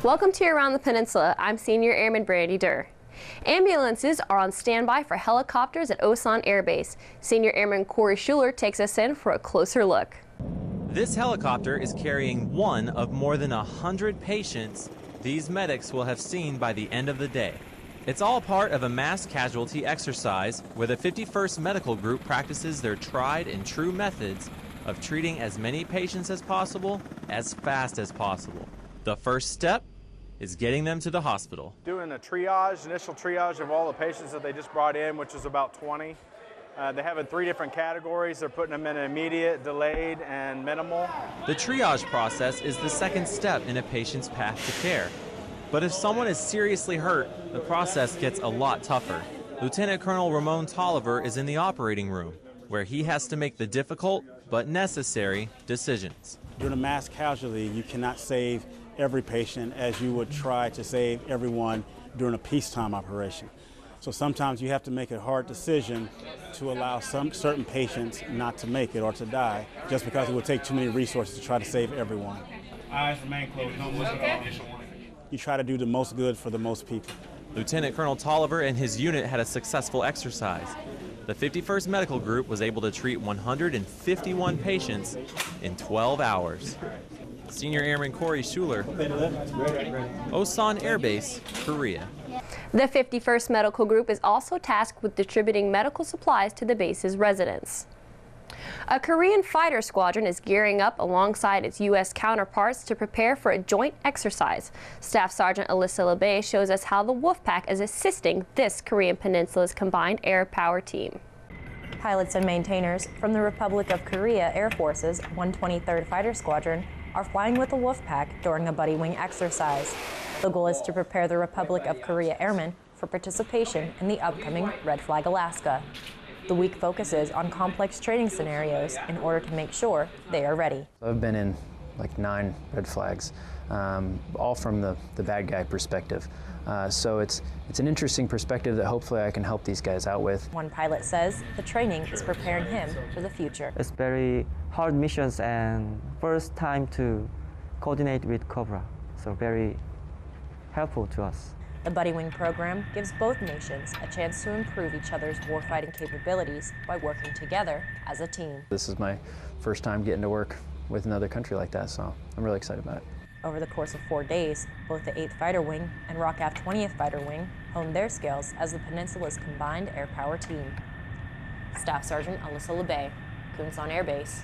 Welcome to Around the Peninsula. I'm Senior Airman Brandy Durr. Ambulances are on standby for helicopters at Osan Air Base. Senior Airman KoreaUS takes us in for a closer look. This helicopter is carrying one of more than 100 patients these medics will have seen by the end of the day. It's all part of a mass casualty exercise where the 51st Medical Group practices their tried and true methods of treating as many patients as possible, as fast as possible. The first step is getting them to the hospital. Doing a triage, initial triage of all the patients that they just brought in, which is about 20. They have in 3 different categories. They're putting them in immediate, delayed, and minimal. The triage process is the second step in a patient's path to care. But if someone is seriously hurt, the process gets a lot tougher. Lieutenant Colonel Ramon Tolliver is in the operating room, where he has to make the difficult but necessary decisions. During a mass casualty, you cannot save every patient as you would try to save everyone during a peacetime operation. So sometimes you have to make a hard decision to allow some certain patients not to make it or to die, just because it would take too many resources to try to save everyone. Eyes remain closed, don't move at all. You try to do the most good for the most people. Lieutenant Colonel Tolliver and his unit had a successful exercise. The 51st Medical Group was able to treat 151 patients in 12 hours. Senior Airman KoreaUS, Osan Air Base, Korea. The 51st Medical Group is also tasked with distributing medical supplies to the base's residents. A Korean fighter squadron is gearing up alongside its U.S. counterparts to prepare for a joint exercise. Staff Sergeant Alyssa LeBay shows us how the Wolfpack is assisting this Korean Peninsula's combined air power team. Pilots and maintainers from the Republic of Korea Air Force's 123rd Fighter Squadron are flying with the Wolfpack during a buddy wing exercise. The goal is to prepare the Republic of Korea airmen for participation in the upcoming Red Flag Alaska. The week focuses on complex training scenarios in order to make sure they are ready. I've been in like 9 red flags, all from the bad guy perspective. So it's an interesting perspective that hopefully I can help these guys out with. One pilot says the training is preparing him for the future. It's very hard missions and first time to coordinate with Cobra, so very helpful to us. The Buddy Wing program gives both nations a chance to improve each other's warfighting capabilities by working together as a team. This is my first time getting to work with another country like that, so I'm really excited about it. Over the course of 4 days, both the 8th Fighter Wing and ROCAF 20th Fighter Wing honed their skills as the Peninsula's combined air power team. Staff Sergeant Alyssa LeBay, Osan Air Base,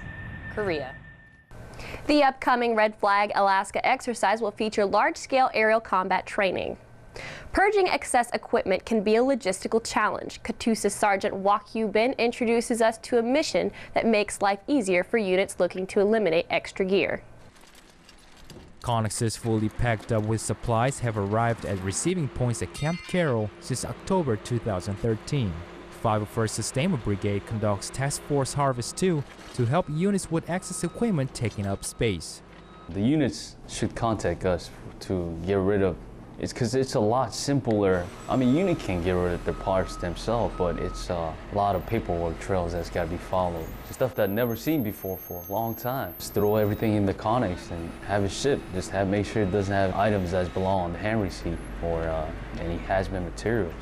Korea. The upcoming Red Flag Alaska exercise will feature large-scale aerial combat training. Purging excess equipment can be a logistical challenge. KoreaUS Sergeant Wak-Yu Bin introduces us to a mission that makes life easier for units looking to eliminate extra gear. Connexes fully packed up with supplies have arrived at receiving points at Camp Carroll since October 2013. 501st Sustainment Brigade conducts Task Force Harvest 2 to help units with excess equipment taking up space. The units should contact us to get rid of it because it's a lot simpler. I mean, unit can get rid of their parts themselves, but it's a lot of paperwork trails that's got to be followed. Stuff that I've never seen before for a long time. Just throw everything in the Connex and have it shipped. Just make sure it doesn't have items that belong on the hand receipt or any hazmat materials.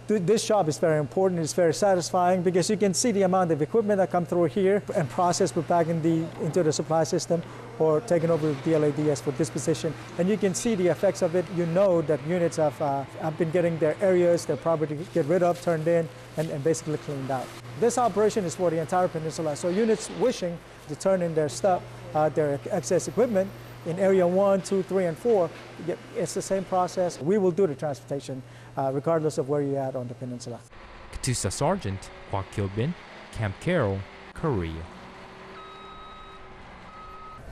This job is very important. It's very satisfying because you can see the amount of equipment that come through here and process put back into the supply system or taken over to DLADS for disposition. And you can see the effects of it. You know that units have been getting their areas, their property get rid of, turned in, and basically cleaned out. This operation is for the entire peninsula. So units wishing to turn in their stuff, their excess equipment, in Area 1, 2, 3, and 4, it's the same process. We will do the transportation regardless of where you're at on the peninsula. KoreaUS Sergeant Wak-Yu Bin, Camp Carroll, Korea.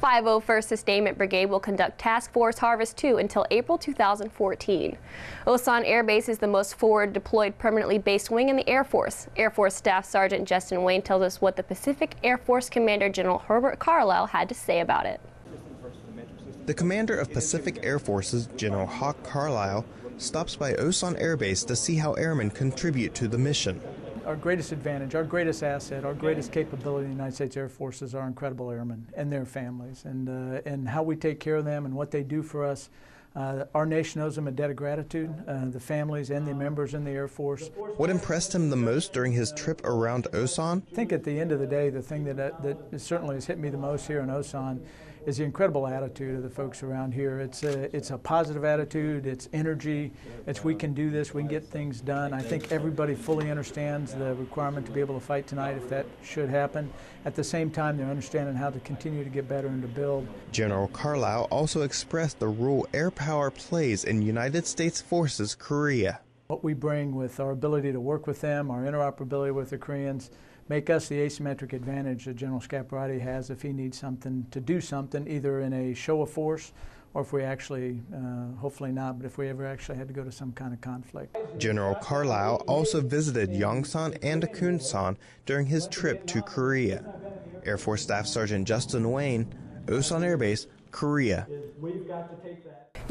501st Sustainment Brigade will conduct Task Force Harvest 2 until April 2014. Osan Air Base is the most forward deployed permanently based wing in the Air Force. Air Force Staff Sergeant Justin Wayne tells us what the Pacific Air Force Commander General Herbert Carlisle had to say about it. The commander of Pacific Air Forces, General Hawk Carlisle, stops by Osan Air Base to see how airmen contribute to the mission. Our greatest advantage, our greatest asset, our greatest capability in the United States Air Force is our incredible airmen and their families, and how we take care of them and what they do for us. Our nation owes them a debt of gratitude, the families and the members in the Air Force. What impressed him the most during his trip around Osan? I think at the end of the day, the thing that certainly has hit me the most here in Osan is the incredible attitude of the folks around here. It's a positive attitude, it's energy, it's we can do this, we can get things done. I think everybody fully understands the requirement to be able to fight tonight if that should happen. At the same time, they're understanding how to continue to get better and to build. General Carlisle also expressed the role air power plays in United States Forces Korea. What we bring with our ability to work with them, our interoperability with the Koreans, make us the asymmetric advantage that General Scaparrotti has if he needs something to do something, either in a show of force or if we actually, hopefully not, but if we ever actually had to go to some kind of conflict. General Carlisle also visited Yongsan and Daekunsan during his trip to Korea. Air Force Staff Sergeant Justin Wayne, Osan Air Base, Korea.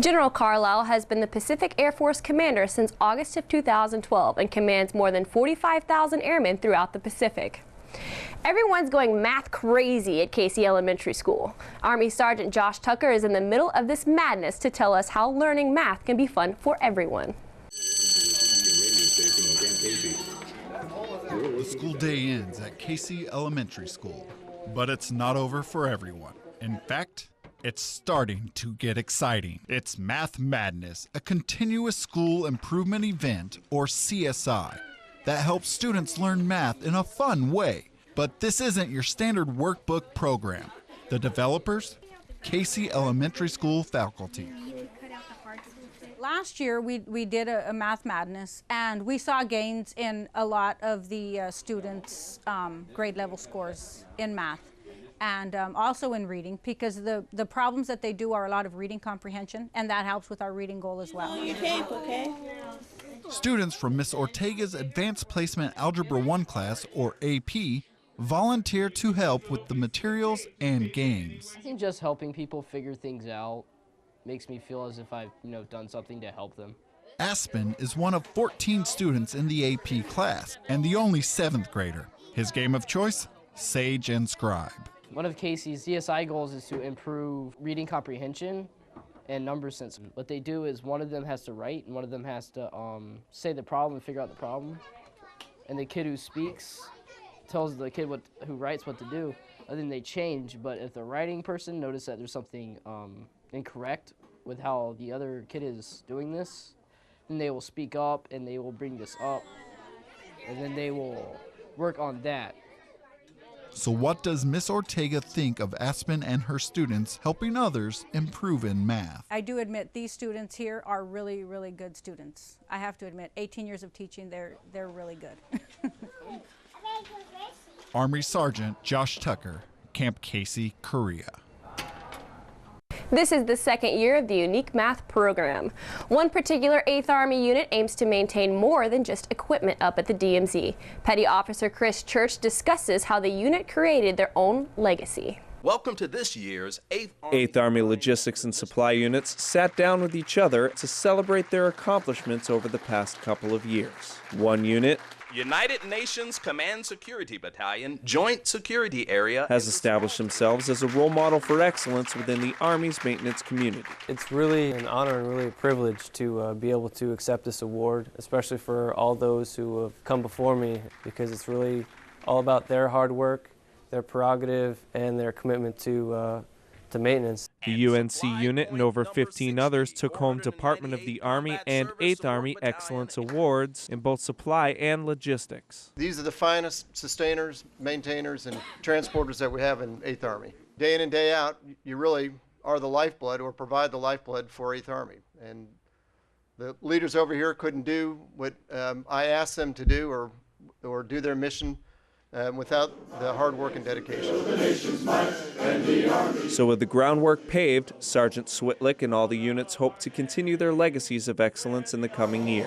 General Carlisle has been the Pacific Air Force commander since August of 2012 and commands more than 45,000 airmen throughout the Pacific. Everyone's going math crazy at Casey Elementary School. Army Sergeant Josh Tucker is in the middle of this madness to tell us how learning math can be fun for everyone. The school day ends at Casey Elementary School, but it's not over for everyone. In fact, it's starting to get exciting. It's Math Madness, a continuous school improvement event, or CSI, that helps students learn math in a fun way. But this isn't your standard workbook program. The developers, Casey Elementary School faculty. Last year we did a Math Madness, and we saw gains in a lot of the students' grade level scores in math. And also in reading, because the problems that they do are a lot of reading comprehension, and that helps with our reading goal as well. Your tape, okay? Students from Miss Ortega's Advanced Placement Algebra 1 class, or AP, volunteer to help with the materials and games. I think just helping people figure things out makes me feel as if I've done something to help them. Aspen is one of 14 students in the AP class and the only 7th grader. His game of choice, Sage and Scribe. One of Casey's CSI goals is to improve reading comprehension and number sense. What they do is one of them has to write and one of them has to say the problem and figure out the problem. And the kid who speaks tells the kid who writes what to do, and then they change. But if the writing person notices that there's something incorrect with how the other kid is doing this, then they will speak up and they will bring this up, and then they will work on that. So what does Miss Ortega think of Aspen and her students helping others improve in math? I do admit these students here are really, really good students. I have to admit, 18 years of teaching, they're really good. Army Sergeant Josh Tucker, Camp Casey, Korea. This is the second year of the unique math program. One particular 8th Army unit aims to maintain more than just equipment up at the DMZ. Petty Officer Chris Church discusses how the unit created their own legacy. Welcome to this year's 8th Army Logistics and Supply Units sat down with each other to celebrate their accomplishments over the past couple of years. One unit, United Nations Command Security Battalion, Joint Security Area, has established themselves as a role model for excellence within the Army's maintenance community. It's really an honor and really a privilege to be able to accept this award, especially for all those who have come before me, because it's really all about their hard work, their prerogative, and their commitment to maintenance. The UNC unit and over 15 others took home Department of the Army and 8th Army Excellence Awards in both supply and logistics. These are the finest sustainers, maintainers, and transporters that we have in 8th Army. Day in and day out, you really are the lifeblood or provide the lifeblood for 8th Army. And the leaders over here couldn't do what I asked them to do or do their mission without the hard work and dedication. So with the groundwork paved, Sergeant Switlick and all the units hope to continue their legacies of excellence in the coming year.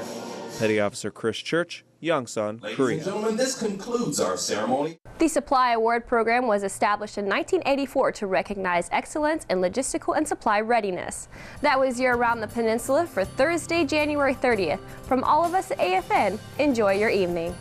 Petty Officer Chris Church, Yongsan, Korea. Ladies and gentlemen, this concludes our ceremony. The Supply Award Program was established in 1984 to recognize excellence in logistical and supply readiness. That was your Around the Peninsula for Thursday, January 30th. From all of us at AFN, enjoy your evening.